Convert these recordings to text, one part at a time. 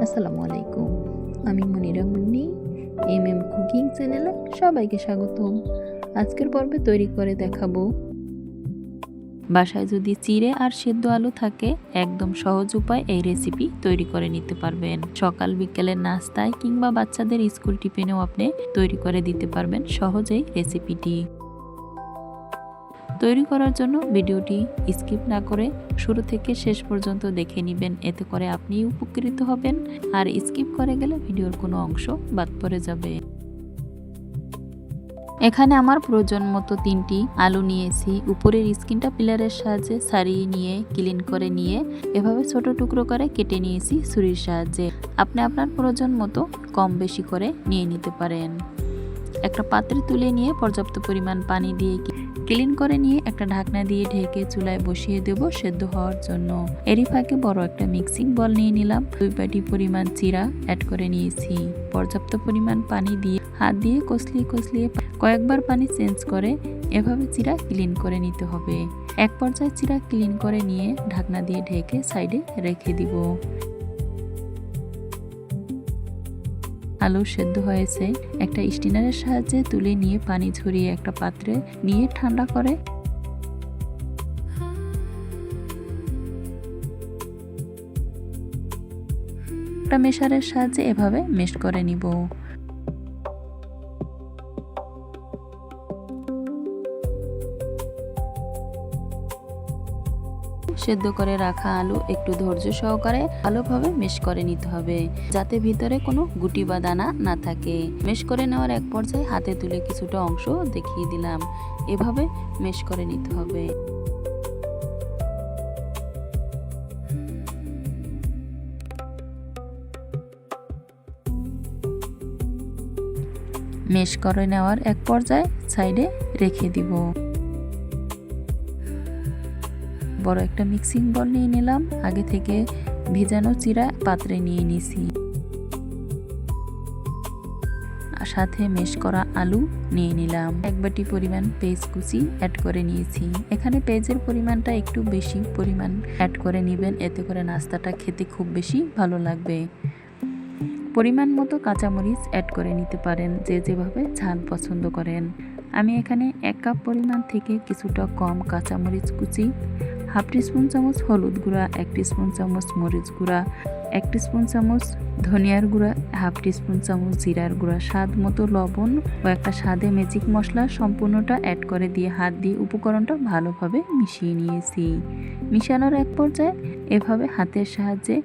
আসসালামু আলাইকুম। আমি মনিরা মুন্নি, কুকিং চ্যানেলে সবাইকে স্বাগতম। আজকের পর্বে তৈরি করে দেখাবো। বাসায় যদি চিড়ে আর সেদ্ধ আলু থাকে, একদম সহজ উপায় এই রেসিপি তৈরি করে নিতে পারবেন। সকাল বিকেলের নাস্তায় কিংবা বাচ্চাদের স্কুল টিফিনেও আপনি তৈরি করে দিতে পারবেন সহজেই রেসিপিটি। তৈরি করার জন্য ভিডিওটি স্কিপ না করে শুরু থেকে শেষ পর্যন্ত দেখে নেবেন, এতে করে আপনি উপকৃত হবেন। আর স্কিপ করে গেলে ভিডিওর কোনো অংশ বাদ পড়ে যাবে। এখানে আমার প্রয়োজন মতো 3টি আলু নিয়েছি। উপরের স্কিনটা পিলারের সাহায্যে ছাড়িয়ে নিয়ে ক্লিন করে নিয়ে এভাবে ছোট টুকরো করে কেটে নিয়েছি ছুরির সাহায্যে। আপনি আপনার প্রয়োজন মতো কম বেশি করে নিয়ে নিতে পারেন। একটা পাত্রে তুলে নিয়ে পর্যাপ্ত পরিমাণ পানি দিয়ে ক্লিন করে নিয়ে একটা ঢাকনা দিয়ে ঢেকে চুলায় বসিয়ে দেব সেদ্ধ হওয়ার জন্য। এরই ফাঁকে বড় একটা মিক্সিং বল নিয়ে নিলাম। 2 বাটি পরিমাণ চিরা অ্যাড করে নিয়েছি। পর্যাপ্ত পরিমাণ পানি দিয়ে হাত দিয়ে কষলিয়ে কয়েকবার পানি চেঞ্জ করে এভাবে চিরা ক্লিন করে নিতে হবে। এক পর্যায়ে চিরা ক্লিন করে নিয়ে ঢাকনা দিয়ে ঢেকে সাইডে রেখে দিব। আলু সেদ্ধ হয়েছে, একটা স্টিনারের সাহায্যে তুলে নিয়ে পানি ঝরিয়ে একটা পাত্রে নিয়ে ঠান্ডা করে একটা মেশারের সাহায্যে এভাবে মেশ করে নিব। সেদ্ধ করে রাখা আলু একটু ধৈর্য সহকারে ভালোভাবে মেশ করে নিতে হবে, যাতে ভিতরে কোনো গুটি বা দানা না থাকে। মেশ করে নেওয়ার এক পর্যায়ে হাতে তুলে কিছুটা অংশ দেখিয়ে দিলাম। এভাবে মেশ করে নিতে হবে। মেশ করে নেওয়ার এক পর্যায়ে সাইডে রেখে দিব। বড় একটা মিক্সিং বল নিয়ে নিলাম। আগে থেকে ভেজানো চিরা পাত্রে নিয়ে নিয়েছি। সাথে মেশ করা আলু নিয়ে নিলাম। 1 বাটি পরিমাণ পেঁয়াজ কুচি অ্যাড করে নিয়েছি। এখানে পেঁয়াজের পরিমাণটা একটু বেশি পরিমাণ অ্যাড করে নেবেন, এতে করে নাস্তাটা খেতে খুব বেশি ভালো লাগবে। পরিমাণ মতো কাঁচামরিচ অ্যাড করে নিতে পারেন, যে যেভাবে ঝাল পছন্দ করেন। আমি এখানে 1 কাপ পরিমাণ থেকে কিছুটা কম কাঁচামরিচ কুচি, 1/2 টিস্পুন চামচ হলুদ গুঁড়া, 1 টিস্পুন চামচ মরিচ গুঁড়া, 1 টিস্পুন চামচ ধনিয়ার গুঁড়া, 1/2 টিস্পুন চামচ জিরার গুঁড়া, স্বাদ মতো লবণ ও একটা স্বাদে ম্যাজিক মশলা সম্পূর্ণটা অ্যাড করে দিয়ে হাত দিয়ে উপকরণটা ভালোভাবে মিশিয়ে নিয়েছি। মিশানোর এক পর্যায়ে এভাবে হাতের সাহায্যে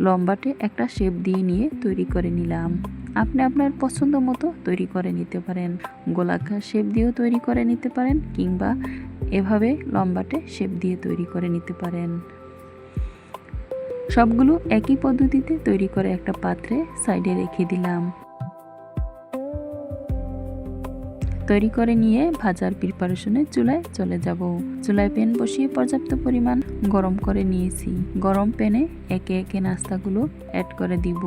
লম্বাটে একটা শেপ দিয়ে নিয়ে তৈরি করে নিলাম। আপনি আপনার পছন্দ মতো তৈরি করে নিতে পারেন। গোলাকার শেপ দিয়েও তৈরি করে নিতে পারেন, কিংবা এভাবে লম্বাটে শেপ দিয়ে তৈরি করে নিতে পারেন। সবগুলো একই পদ্ধতিতে তৈরি করে একটা পাত্রে সাইডে রেখে দিলাম। তৈরি করে নিয়ে ভাজার প্রিপারেশনে চুলায় চলে যাব। চুলায় প্যান বসিয়ে পর্যাপ্ত পরিমাণ গরম করে নিয়েছি। গরম প্যানে একে একে নাস্তাগুলো অ্যাড করে দিব।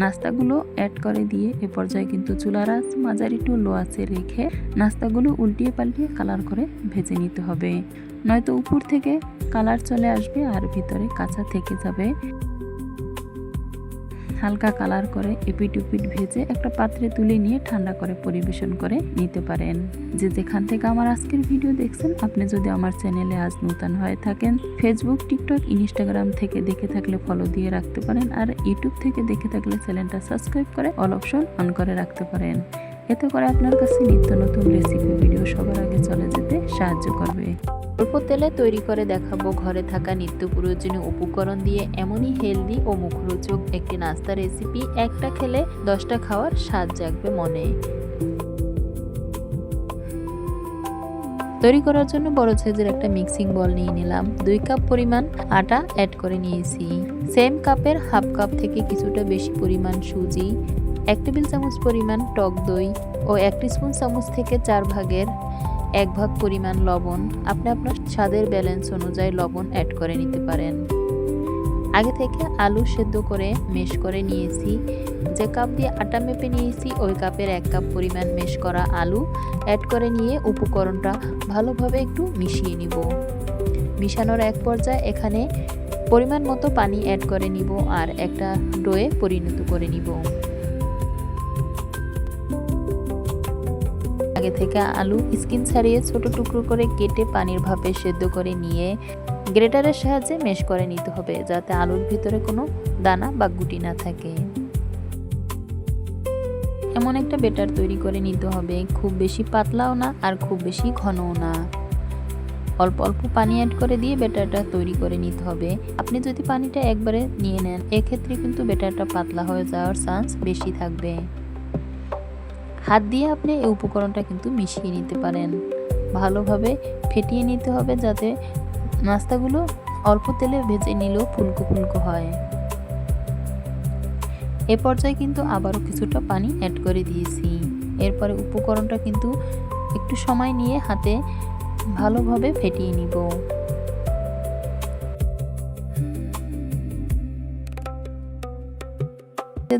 নাস্তাগুলো অ্যাড করে দিয়ে এ পর্যায়ে কিন্তু চুলার আঁচ মাঝারি টু লো আঁচে রেখে নাস্তাগুলো উল্টিয়ে পাল্টিয়ে কালার করে ভেজে নিতে হবে, নয়তো উপর থেকে কালার চলে আসবে আর ভিতরে কাঁচা থেকে যাবে। হালকা কালার করে এপিট উপিট ভেজে একটা পাত্রে তুলে নিয়ে ঠান্ডা করে পরিবেশন করে নিতে পারেন। যে যেখান থেকে আমার আজকের ভিডিও দেখছেন, আপনি যদি আমার চ্যানেলে আজ নতুন হয়ে থাকেন, ফেসবুক, টিকটক, ইনস্টাগ্রাম থেকে দেখে থাকলে ফলো দিয়ে রাখতে পারেন। আর ইউটিউব থেকে দেখে থাকলে চ্যানেলটা সাবস্ক্রাইব করে অল অপশন অন করে রাখতে পারেন। এতে করে আপনার কাছে নিত্য নতুন রেসিপি ভিডিও সবার আগে চলে যেতে সাহায্য করবে। অল্প তেলে তৈরি করে দেখাবো ঘরে থাকা নিত্য প্রয়োজনীয় উপকরণ দিয়ে এমনই হেলদি ও মুখরোচক একটি নাস্তা রেসিপি। একটা খেলে 10টা খাওয়ার স্বাদ জাগবে মনে। তৈরি করার জন্য বড় সাইজের একটা মিক্সিং বল নিয়ে নিলাম। 2 কাপ পরিমাণ আটা অ্যাড করে নিয়েছি। সেম কাপের 1/2 কাপ থেকে কিছুটা বেশি পরিমাণ সুজি, 1 টেবিল চামচ পরিমাণ টক দই ও 1 টিস্পুন চামচ থেকে 4 ভাগের 1 ভাগ পরিমাণ লবণ। আপনি আপনার স্বাদের ব্যালেন্স অনুযায়ী লবণ অ্যাড করে নিতে পারেন। আগে থেকে আলু সেদ্ধ করে মেশ করে নিয়েছি। যে কাপ দিয়ে আটা মেপে নিয়েছি ওই কাপের 1 কাপ পরিমাণ মেশ করা আলু অ্যাড করে নিয়ে উপকরণটা ভালোভাবে একটু মিশিয়ে নিব। মিশানোর এক পর্যায়ে এখানে পরিমাণ মতো পানি অ্যাড করে নিব আর একটা ডোয়ে পরিণত করে নিব। আগে থেকে আলু স্কিন ছাড়িয়ে ছোট টুকরো করে কেটে পানির ভাপে সেদ্ধ করে নিয়ে গ্রেটারের সাহায্যে মেশ করে নিতে হবে, যাতে আলুর ভিতরে কোনো দানা বা গুটি না থাকে। এমন একটা ব্যাটার তৈরি করে নিতে হবে, খুব বেশি পাতলাও না আর খুব বেশি ঘনও না। অল্প অল্প পানি অ্যাড করে দিয়ে ব্যাটারটা তৈরি করে নিতে হবে। আপনি যদি পানিটা একবারে নিয়ে নেন, এক্ষেত্রে কিন্তু ব্যাটারটা পাতলা হয়ে যাওয়ার চান্স বেশি থাকবে। হাত দিয়ে আপনি এই উপকরণটা কিন্তু মিশিয়ে নিতে পারেন। ভালোভাবে ফেটিয়ে নিতে হবে, যাতে নাস্তাগুলো অল্প তেলে ভেজে নিলেও ফুলকো ফুলকো হয়। এ পর্যায়ে কিন্তু আবারও কিছুটা পানি অ্যাড করে দিয়েছি। এরপরে উপকরণটা কিন্তু একটু সময় নিয়ে হাতে ভালোভাবে ফেটিয়ে নিব।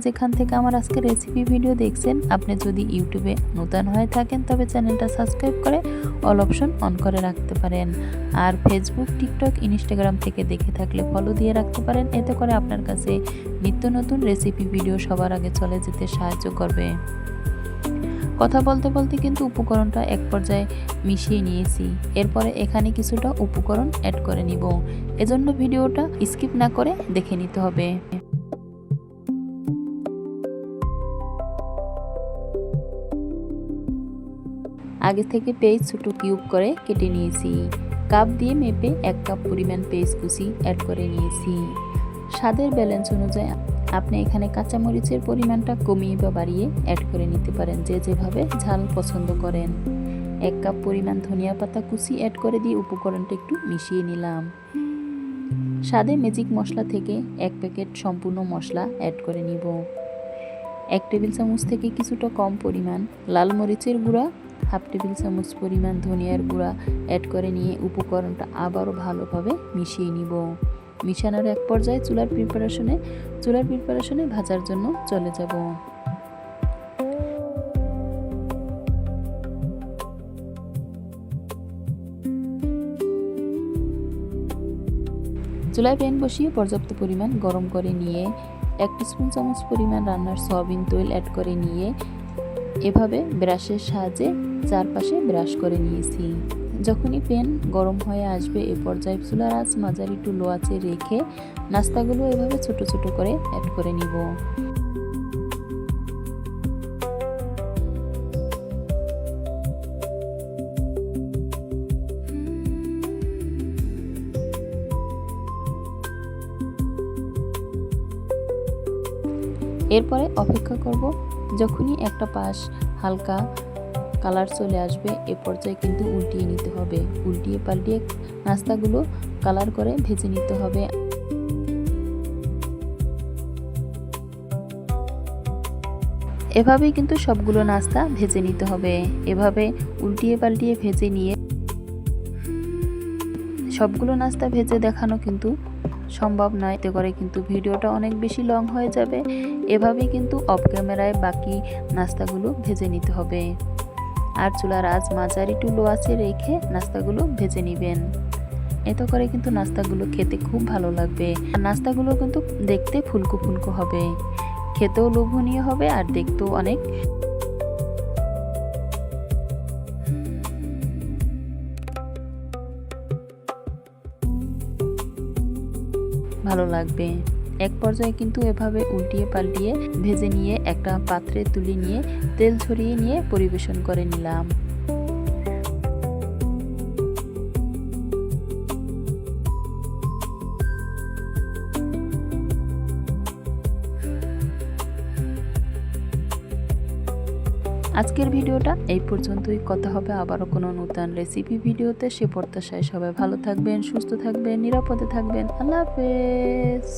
যেখান থেকে আমার আজকে রেসিপি ভিডিও দেখছেন, আপনি যদি ইউটিউবে নতুন হয়ে থাকেন তবে চ্যানেলটা সাবস্ক্রাইব করে অল অপশন অন করে রাখতে পারেন। আর ফেসবুক, টিকটক, ইনস্টাগ্রাম থেকে দেখে থাকলে ফলো দিয়ে রাখতে পারেন। এতে করে আপনার কাছে নিত্য নতুন রেসিপি ভিডিও সবার আগে চলে যেতে সাহায্য করবে। কথা বলতে বলতে কিন্তু উপকরণটা এক পর্যায়ে মিশিয়ে নিয়েছি। এরপরে এখানে কিছুটা উপকরণ অ্যাড করে নিব। এজন্য ভিডিওটা স্কিপ না করে দেখে নিতে হবে। আগে থেকে পেঁয়াজ ছোট কিউব করে কেটে নিয়েছি। কাপ দিয়ে মেপে 1 কাপ পরিমাণ পেঁয়াজ কুচি অ্যাড করে নিয়েছি। স্বাদের ব্যালেন্স অনুযায়ী আপনি এখানে কাঁচামরিচের পরিমাণটা কমিয়ে বা বাড়িয়ে অ্যাড করে নিতে পারেন, যে যেভাবে ঝাল পছন্দ করেন। 1 কাপ পরিমাণ ধনিয়া পাতা কুচি অ্যাড করে দিয়ে উপকরণটা একটু মিশিয়ে নিলাম। স্বাদে ম্যাজিক মশলা থেকে 1 প্যাকেট সম্পূর্ণ মশলা অ্যাড করে নিব। 1 টেবিল চামচ থেকে কিছুটা কম পরিমাণ লাল মরিচের গুঁড়া, 1/2 টেবিল চামচ পরিমাণ ধনিয়ার গুঁড়া অ্যাড করে নিয়ে উপকরণটা আবারও ভালোভাবে মিশিয়ে নিব। মিশানোর এক পর্যায়ে চুলার প্রিপারেশনে ভাজার জন্য চলে যাব। চুলায় প্যান বসিয়ে পর্যাপ্ত পরিমাণ গরম করে নিয়ে 1 টিস্পুন চামচ পরিমাণ রান্নার সয়াবিন তেল অ্যাড করে নিয়ে এভাবে ব্রাশের সাহায্যে চারপাশে ব্রাশ করে নিয়েছি। যখনই প্যান গরম হয়ে আসবে, এ পর্যায়ে চুলার আঁচ মাঝারি টু লো আঁচে রেখে নাস্তাগুলো এভাবে ছোট ছোট করে অ্যাড করে নিব। এরপরে অপেক্ষা করব, যখনই একটা পাশ হালকা কালার চলে আসবে, এ পর্যায়ে কিন্তু উল্টিয়ে নিতে হবে। উল্টিয়ে পাল্টিয়ে নাস্তাগুলো কালার করে ভেজে নিতে হবে। এভাবেই কিন্তু সবগুলো নাস্তা ভেজে নিতে হবে। এভাবে উল্টিয়ে পাল্টিয়ে ভেজে নিয়ে সবগুলো নাস্তা ভেজে দেখানো কিন্তু সম্ভব নয়, এতে করে কিন্তু ভিডিওটা অনেক বেশি লং হয়ে যাবে। এভাবেই কিন্তু অফ ক্যামেরায় বাকি নাস্তাগুলো ভেজে নিতে হবে। আর চুলার আঁচ মাঝারি টু লো আঁচে রেখে নাস্তাগুলো ভেজে নেবেন। এতে করে কিন্তু নাস্তাগুলো খেতে খুব ভালো লাগবে। আর নাস্তাগুলো কিন্তু দেখতে ফুলকো ফুলকো হবে, খেতেও লোভনীয় হবে আর দেখতেও অনেক ভালো লাগবে। এক পর্যায়ে কিন্তু এভাবে উল্টিয়ে পাল্টিয়ে ভেজে নিয়ে একটা পাত্রে তুলে নিয়ে তেল ছড়িয়ে নিয়ে পরিবেশন করে নিলাম। আজকের ভিডিওটা এই পর্যন্তই। কথা হবে আবারও কোনো নতুন রেসিপি ভিডিওতে। সে প্রত্যাশায় সবাই ভালো থাকবেন, সুস্থ থাকবেন, নিরাপদে থাকবেন। আল্লাহ হাফেজ।